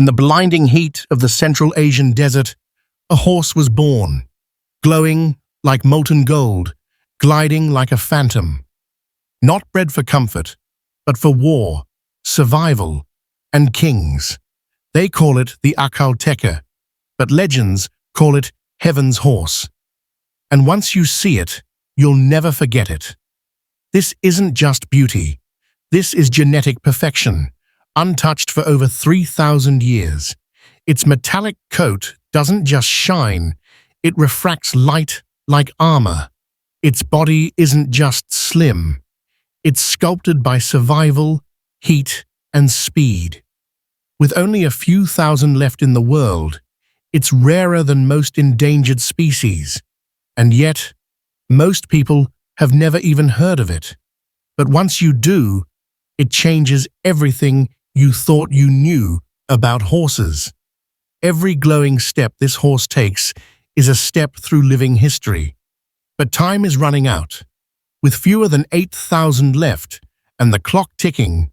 In the blinding heat of the Central Asian desert, a horse was born, glowing like molten gold, gliding like a phantom. Not bred for comfort, but for war, survival, and kings. They call it the Akhal-Teke, but legends call it Heaven's Horse. And once you see it, you'll never forget it. This isn't just beauty. This is genetic perfection, untouched for over 3,000 years. Its metallic coat doesn't just shine, it refracts light like armor. Its body isn't just slim. It's sculpted by survival, heat, and speed. With only a few thousand left in the world, it's rarer than most endangered species. And yet, most people have never even heard of it. But once you do, it changes everything you thought you knew about horses. Every glowing step this horse takes is a step through living history. But time is running out. With fewer than 8,000 left and the clock ticking,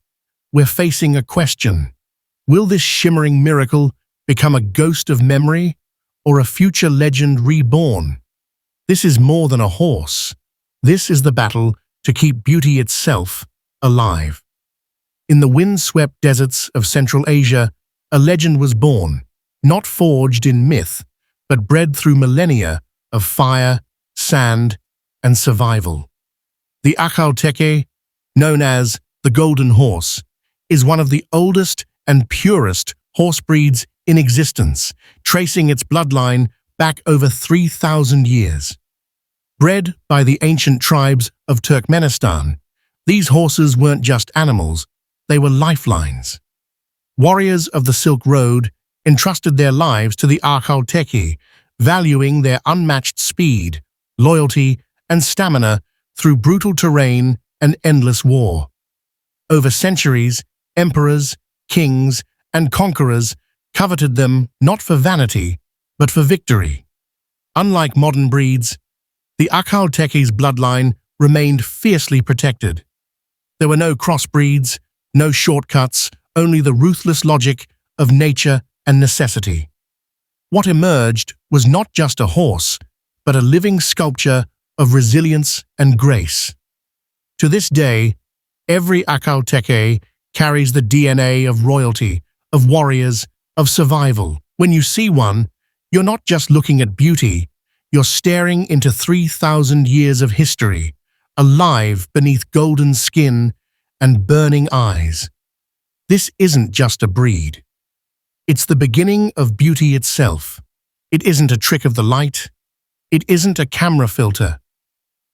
we're facing a question. Will this shimmering miracle become a ghost of memory or a future legend reborn? This is more than a horse. This is the battle to keep beauty itself alive. In the wind-swept deserts of Central Asia, a legend was born, not forged in myth, but bred through millennia of fire, sand, and survival. The Akhal-Teke, known as the Golden Horse, is one of the oldest and purest horse breeds in existence, tracing its bloodline back over 3,000 years. Bred by the ancient tribes of Turkmenistan, these horses weren't just animals, they were lifelines. Warriors of the Silk Road entrusted their lives to the Akhal-Teke, valuing their unmatched speed, loyalty, and stamina through brutal terrain and endless war. Over centuries, emperors, kings, and conquerors coveted them not for vanity, but for victory. Unlike modern breeds, the Akhal-Teke's bloodline remained fiercely protected. There were no crossbreeds, no shortcuts, only the ruthless logic of nature and necessity. What emerged was not just a horse, but a living sculpture of resilience and grace. To this day, every Akhal-Teke carries the DNA of royalty, of warriors, of survival. When you see one, you're not just looking at beauty, you're staring into 3,000 years of history, alive beneath golden skin and burning eyes. This isn't just a breed. It's the beginning of beauty itself. It isn't a trick of the light. It isn't a camera filter.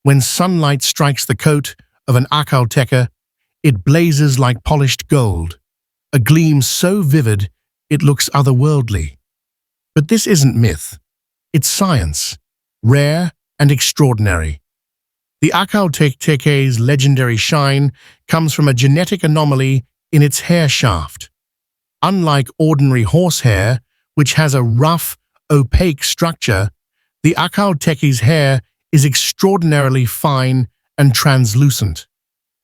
When sunlight strikes the coat of an Akhal-Teke, it blazes like polished gold, a gleam so vivid it looks otherworldly. But this isn't myth. It's science, rare and extraordinary. The Akhal-Teke's legendary shine comes from a genetic anomaly in its hair shaft. Unlike ordinary horsehair, which has a rough, opaque structure, the Akhal-Teke's hair is extraordinarily fine and translucent.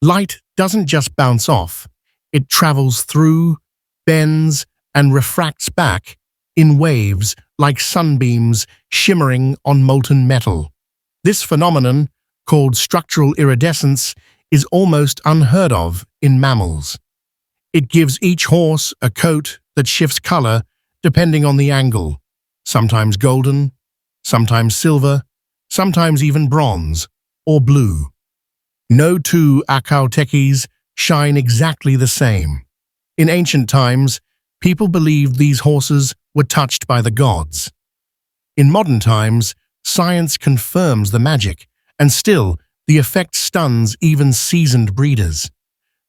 Light doesn't just bounce off, it travels through, bends, and refracts back in waves like sunbeams shimmering on molten metal. This phenomenon, called structural iridescence, is almost unheard of in mammals. It gives each horse a coat that shifts color depending on the angle, sometimes golden, sometimes silver, sometimes even bronze or blue. No two Akhal-Tekes shine exactly the same. In ancient times, people believed these horses were touched by the gods. In modern times, science confirms the magic, and still, the effect stuns even seasoned breeders.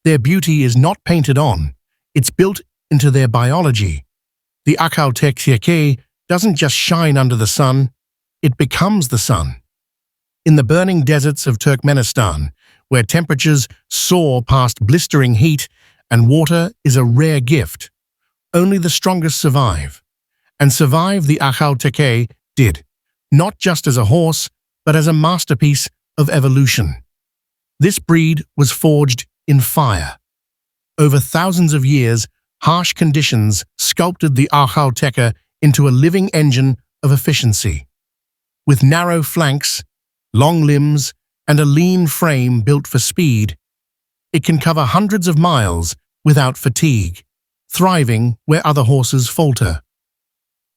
Their beauty is not painted on, it's built into their biology. The Akhal-Teke doesn't just shine under the sun, it becomes the sun. In the burning deserts of Turkmenistan, where temperatures soar past blistering heat and water is a rare gift, only the strongest survive. And survive the Akhal-Teke did, not just as a horse, but as a masterpiece of evolution. This breed was forged in fire. Over thousands of years, Harsh conditions sculpted the Akhal-Teke into a living engine of efficiency. With narrow flanks, long limbs, and a lean frame built for speed, it can cover hundreds of miles without fatigue, thriving where other horses falter.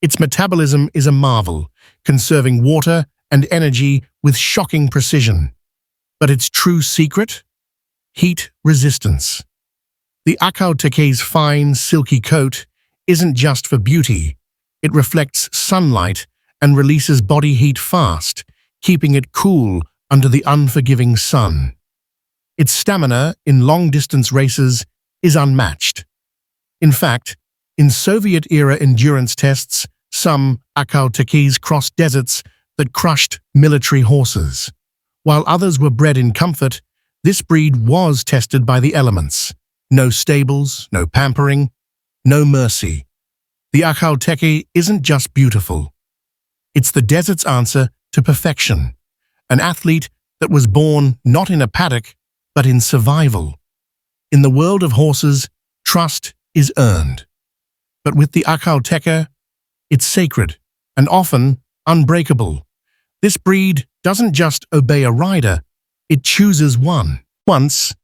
Its metabolism is a marvel, conserving water and energy with shocking precision. But its true secret? Heat resistance. The Akhal-Teke's fine, silky coat isn't just for beauty. It reflects sunlight and releases body heat fast, keeping it cool under the unforgiving sun. Its stamina in long-distance races is unmatched. In fact, in Soviet-era endurance tests, some Akhal-Tekes crossed deserts that crushed military horses. While others were bred in comfort, this breed was tested by the elements. No stables, no pampering, no mercy. The Akhal-Teke isn't just beautiful. It's the desert's answer to perfection. An athlete that was born not in a paddock, but in survival. In the world of horses, trust is earned. But with the Akhal-Teke, it's sacred and often unbreakable. This breed doesn't just obey a rider, it chooses one. Once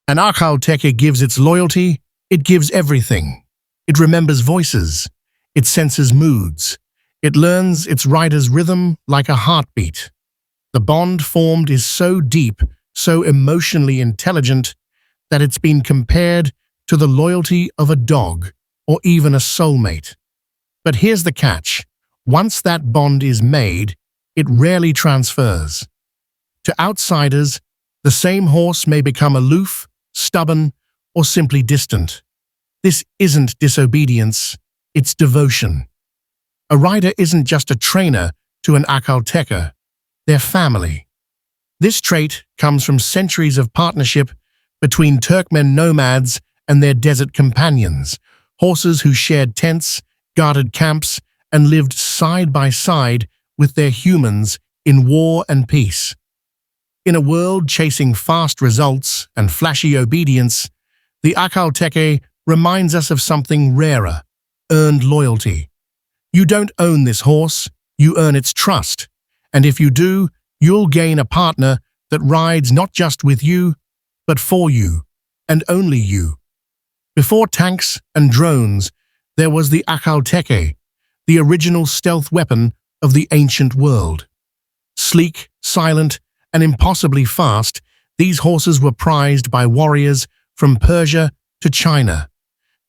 an Akhal-Teke gives its loyalty, it gives everything. It remembers voices, it senses moods, it learns its rider's rhythm like a heartbeat. The bond formed is so deep, so emotionally intelligent, that it's been compared to the loyalty of a dog or even a soulmate. But here's the catch. Once that bond is made, it rarely transfers. To outsiders, the same horse may become aloof, stubborn, or simply distant. This isn't disobedience, it's devotion. A rider isn't just a trainer to an Akhal-Teke, they're family. This trait comes from centuries of partnership between Turkmen nomads and their desert companions, horses who shared tents, guarded camps, and lived side by side with their humans in war and peace. In a world chasing fast results and flashy obedience, the Akhal-Teke reminds us of something rarer, earned loyalty. You don't own this horse, you earn its trust, and if you do, you'll gain a partner that rides not just with you, but for you, and only you. Before tanks and drones, there was the Akhal-Teke, the original stealth weapon of the ancient world. Sleek, silent, and impossibly fast, these horses were prized by warriors from Persia to China.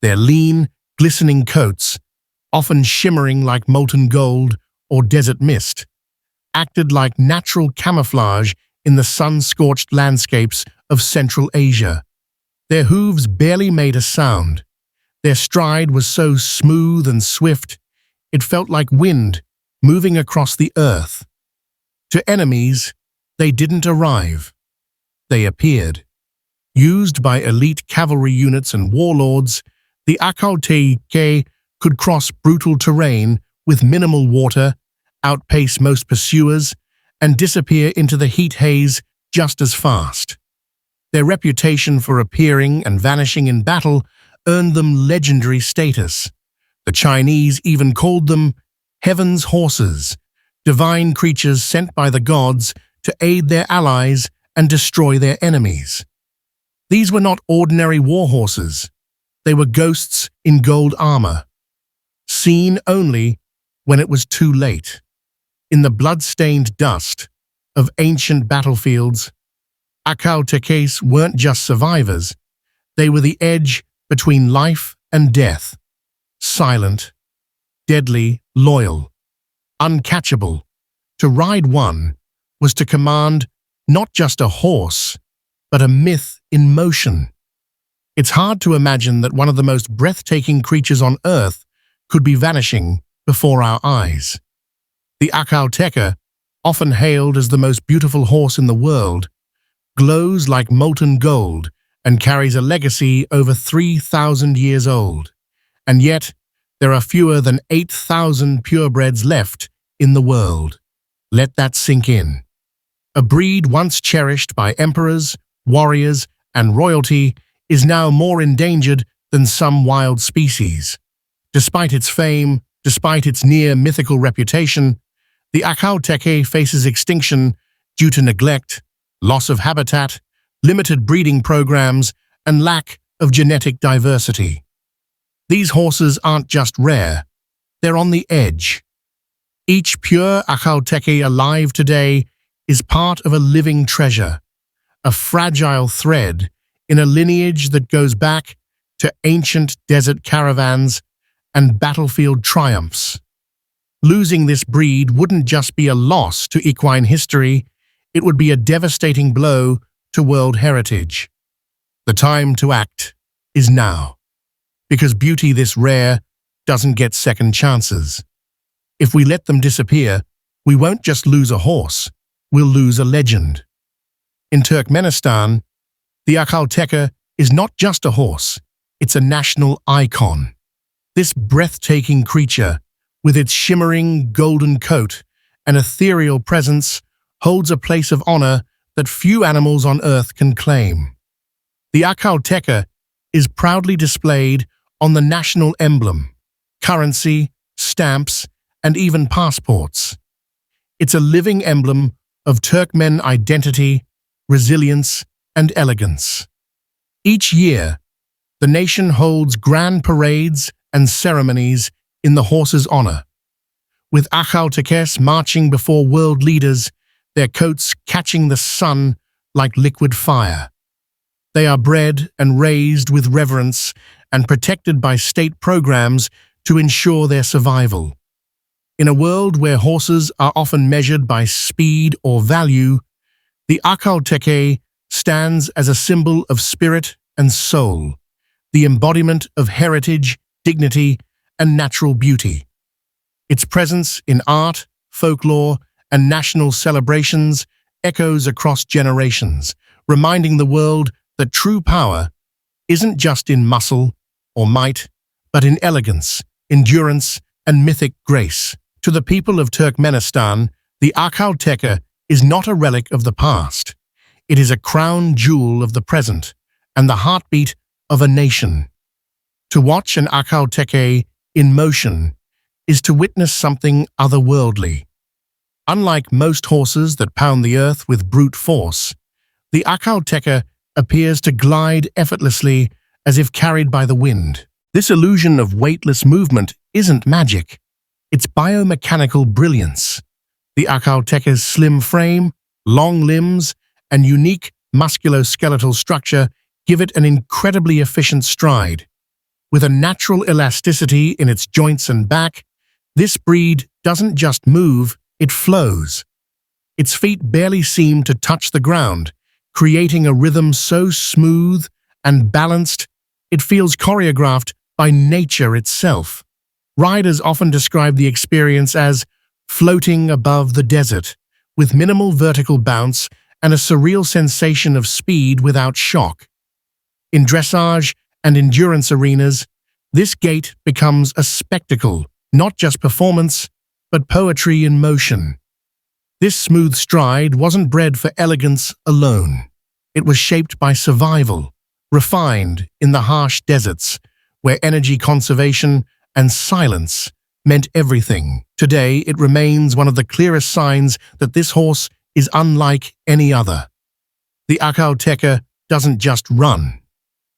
Their lean, glistening coats, often shimmering like molten gold or desert mist, acted like natural camouflage in the sun-scorched landscapes of Central Asia. Their hooves barely made a sound. Their stride was so smooth and swift, it felt like wind moving across the earth. To enemies, they didn't arrive. They appeared. Used by elite cavalry units and warlords, the Akhal-Teke could cross brutal terrain with minimal water, outpace most pursuers, and disappear into the heat haze just as fast. Their reputation for appearing and vanishing in battle earned them legendary status. The Chinese even called them heaven's horses, divine creatures sent by the gods to aid their allies and destroy their enemies. These were not ordinary war horses. They were ghosts in gold armor, seen only when it was too late. In the blood-stained dust of ancient battlefields, Akhal-Tekes weren't just survivors, they were the edge between life and death. Silent, deadly, loyal, uncatchable. To ride one was to command not just a horse, but a myth in motion. It's hard to imagine that one of the most breathtaking creatures on Earth could be vanishing before our eyes. The Akhal-Teke, often hailed as the most beautiful horse in the world, glows like molten gold and carries a legacy over 3,000 years old. And yet, there are fewer than 8,000 purebreds left in the world. Let that sink in. A breed once cherished by emperors, warriors, and royalty is now more endangered than some wild species. Despite its fame, despite its near-mythical reputation, the Akhal-Teke faces extinction due to neglect, loss of habitat, limited breeding programs, and lack of genetic diversity. These horses aren't just rare, they're on the edge. Each pure Akhal-Teke alive today is part of a living treasure, a fragile thread in a lineage that goes back to ancient desert caravans and battlefield triumphs. Losing this breed wouldn't just be a loss to equine history, it would be a devastating blow to world heritage. The time to act is now, because beauty this rare doesn't get second chances. If we let them disappear, we won't just lose a horse, we'll lose a legend. In Turkmenistan, the Akhal-Teke is not just a horse, it's a national icon. This breathtaking creature, with its shimmering golden coat and ethereal presence, holds a place of honor that few animals on Earth can claim. The Akhal-Teke is proudly displayed on the national emblem, currency, stamps, and even passports. It's a living emblem of Turkmen identity, resilience, and elegance. Each year, the nation holds grand parades and ceremonies in the horse's honor, with Akhal-Tekes marching before world leaders, their coats catching the sun like liquid fire. They are bred and raised with reverence and protected by state programs to ensure their survival. In a world where horses are often measured by speed or value, the Akhal-Teke stands as a symbol of spirit and soul, the embodiment of heritage, dignity, and natural beauty. Its presence in art, folklore, and national celebrations echoes across generations, reminding the world that true power isn't just in muscle or might, but in elegance, endurance, and mythic grace. To the people of Turkmenistan, the Akhal-Teke is not a relic of the past. It is a crown jewel of the present and the heartbeat of a nation. To watch an Akhal-Teke in motion is to witness something otherworldly. Unlike most horses that pound the earth with brute force, the Akhal-Teke appears to glide effortlessly as if carried by the wind. This illusion of weightless movement isn't magic. It's biomechanical brilliance. The Akhal-Teke's slim frame, long limbs, and unique musculoskeletal structure give it an incredibly efficient stride. With a natural elasticity in its joints and back, this breed doesn't just move, it flows. Its feet barely seem to touch the ground, creating a rhythm so smooth and balanced it feels choreographed by nature itself. Riders often describe the experience as floating above the desert, with minimal vertical bounce and a surreal sensation of speed without shock. In dressage and endurance arenas, this gait becomes a spectacle, not just performance, but poetry in motion. This smooth stride wasn't bred for elegance alone. It was shaped by survival, refined in the harsh deserts, where energy conservation and silence meant everything. Today, it remains one of the clearest signs that this horse is unlike any other. The Akhal-Teke doesn't just run.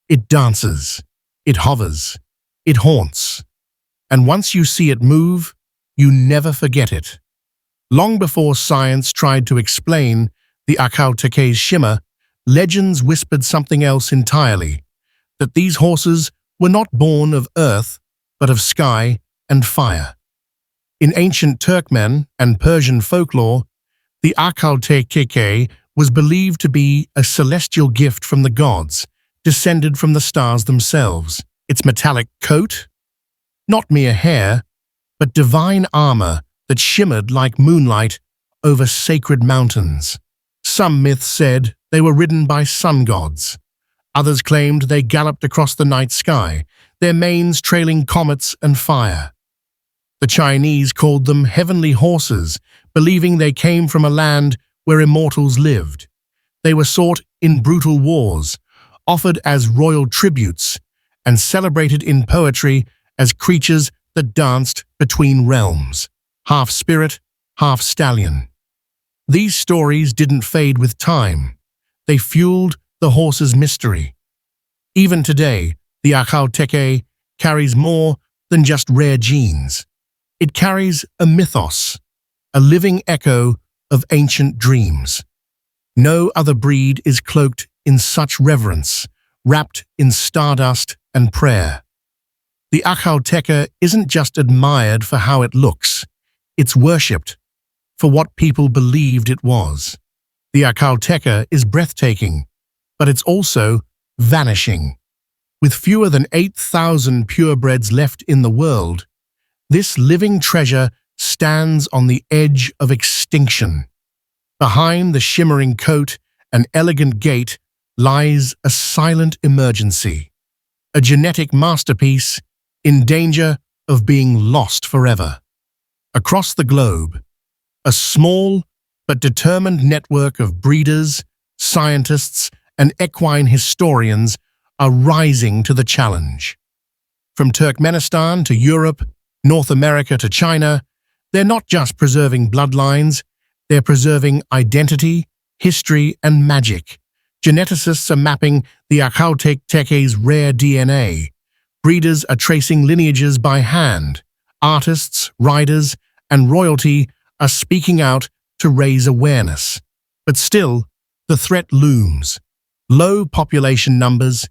It dances, it hovers, it haunts. And once you see it move, you never forget it. Long before science tried to explain the Akhal-Teke's shimmer, legends whispered something else entirely, that these horses were not born of earth, but of sky and fire. In ancient Turkmen and Persian folklore, the Akhal-Teke was believed to be a celestial gift from the gods, descended from the stars themselves. Its metallic coat, not mere hair, but divine armor that shimmered like moonlight over sacred mountains. Some myths said they were ridden by sun gods. Others claimed they galloped across the night sky, their manes trailing comets and fire. The Chinese called them heavenly horses, believing they came from a land where immortals lived. They were sought in brutal wars, offered as royal tributes, and celebrated in poetry as creatures that danced between realms, half spirit, half stallion. These stories didn't fade with time. They fueled the horse's mystery. Even today, the Akhal-Teke carries more than just rare genes. It carries a mythos, a living echo of ancient dreams. No other breed is cloaked in such reverence, wrapped in stardust and prayer. The Akhal-Teke isn't just admired for how it looks, it's worshipped for what people believed it was. The Akhal-Teke is breathtaking, but it's also vanishing. With fewer than 8,000 purebreds left in the world, this living treasure stands on the edge of extinction. Behind the shimmering coat and elegant gait lies a silent emergency, a genetic masterpiece in danger of being lost forever. Across the globe, a small but determined network of breeders, scientists, and equine historians are rising to the challenge. From Turkmenistan to Europe, North America to China, they're not just preserving bloodlines, they're preserving identity, history, and magic. Geneticists are mapping the Akhal-Teke's rare DNA. Breeders are tracing lineages by hand. Artists, riders, and royalty are speaking out to raise awareness. But still, the threat looms. Low population numbers,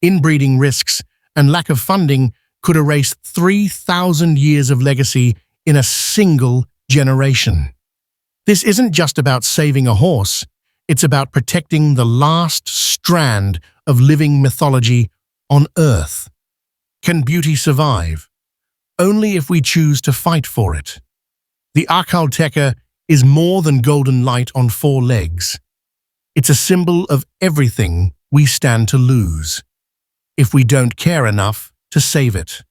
inbreeding risks, and lack of funding could erase 3,000 years of legacy in a single generation. This isn't just about saving a horse, it's about protecting the last strand of living mythology on Earth. Can beauty survive? Only if we choose to fight for it. The Akhal-Teke is more than golden light on four legs. It's a symbol of everything we stand to lose, if we don't care enough to save it.